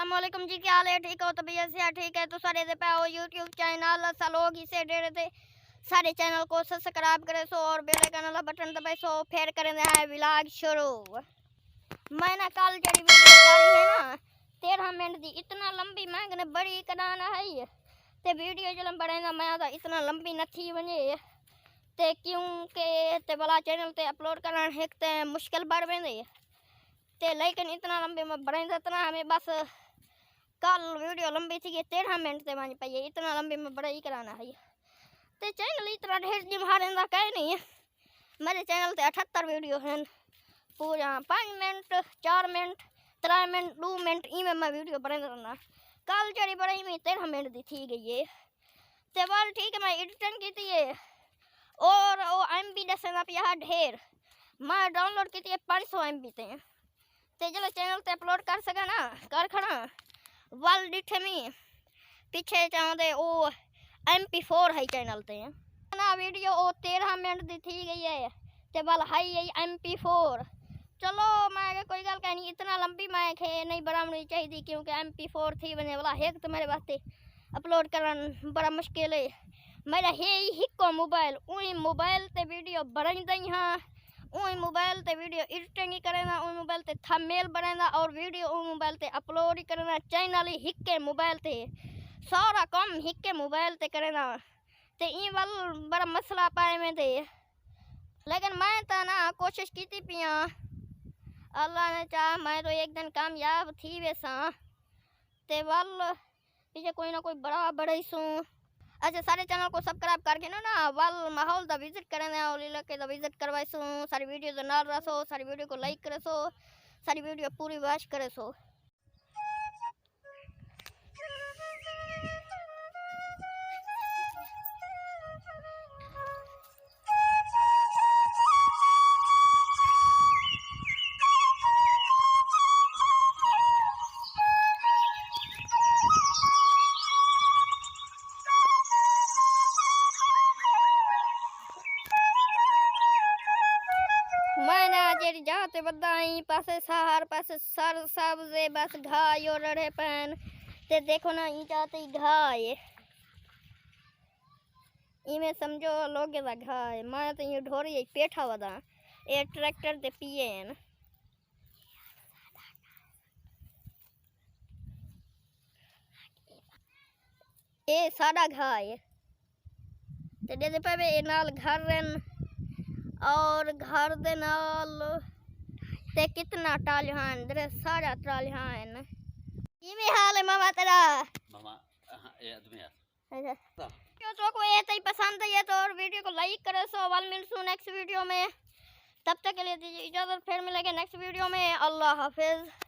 अस्सलामुअलैकुम जी, क्या हाल है? ठीक हो? तबीयत से ठीक है तो सारे दे पाओ यूट्यूब चैनल सलोग इसे डेरे थे सारे चैनल को सब्सक्राइब करे सो और बेल आइकन वाला बटन दबाए सो फिर करें है व्लॉग शुरू। मैंने कल जड़ी वीडियो चारी है ना 13 मिनट दी इतना लंबी मैंने बड़ी कराना है ते वीडियो जलम बढ़ाना मैं तो इतना लंबी न थी वने ते क्योंकि ते वाला चैनल ते अपलोड करना एक ते मुश्किल बढ़ वेंदे ते लेकिन इतना लंबे में बढ़ाई इतना हमें बस कल वीडियो लंबी थी 13 मिनट से मानी पाई इतना लंबे में बड़ा ही कराना है ते चैनल इतना ढेर जिम हारेंदा कहे नहीं है। मेरे चैनल ते 78 वीडियो हैं पूरा 5 मिनट 4 मिनट 3 मिनट 2 मिनट इमें मैं वीडियो बनाते रहना। कल चढ़ी बड़ी में 13 मिनट दी थी गई है ते बाल ठीक है मैं एडिटिंग की थी और वो MB दसना पिया ढेर मैं डाउनलोड की थी 500 MB ते चलो चैनल ते अपलोड कर सका ना कर खड़ा वाल डिठे में पीछे चाहते वो MP4 है चैनल ते ना वीडियो वो 13 मिनट दी थी गई है ते वाल हाई है MP4। चलो मैं कोई गल कहनी इतना लंबी मैं खे नहीं बनानी चाहिए क्योंकि MP4 थी बने वाला है तो मेरे वास्ते अपलोड करना बड़ा मुश्किल है। मेरा है हिको मोबाइल उही मोबाइल ते वीडियो बनाई दई हाँ उही मोबाइल ते वीडियो एडिटिंग ही करना उही मोबाइल ते थंबनेल बनाना और वीडियो उही मोबाइल ते अपलोड ही करना चैनल ही हिके मोबाइल ते सारा काम हिके मोबाइल ते करना ते ई वाल बड़ा मसला पाए में थे लेकिन मैं तो ना कोशिश की थी पिया अल्लाह ने चाह मैं तो एक दिन कामयाब थी वैसा ते वाल पीछे कोई ना कोई बड़ा बड़ा ही सूँ। अच्छा सारे चैनल को सब्सक्राइब करके ना वाल माहौल दा विजिट करने और इलाके दा विजिट करवाए सो सारी वीडियो दा नाल रसो सारी वीडियो को लाइक करे सो सारी वीडियो पूरी वॉच करे सो। मैंने जेरी जाते बदाई पासे सहार पासे सर सब्जे बस घाय और रड़े पहन ते देखो ना ई जाते घाय इमें समझो लोगे दा घाय मैं तो ये ढोरी पेठा वदा ए ट्रैक्टर ते पिएन ए सादा घाय ते दे पे ए नाल घर रन और घर दे नाल ते कितना टालिहान दरे सारा टालिहान इमे हाल है मामा तेरा मामा ये आदमी यार अच्छा तो को ये तई पसंद है तो और वीडियो को लाइक करे सो वाल मिलसू नेक्स्ट वीडियो में तब तक के लिए दीजिए इजाजत फिर मिलेंगे नेक्स्ट वीडियो में अल्लाह हाफिज।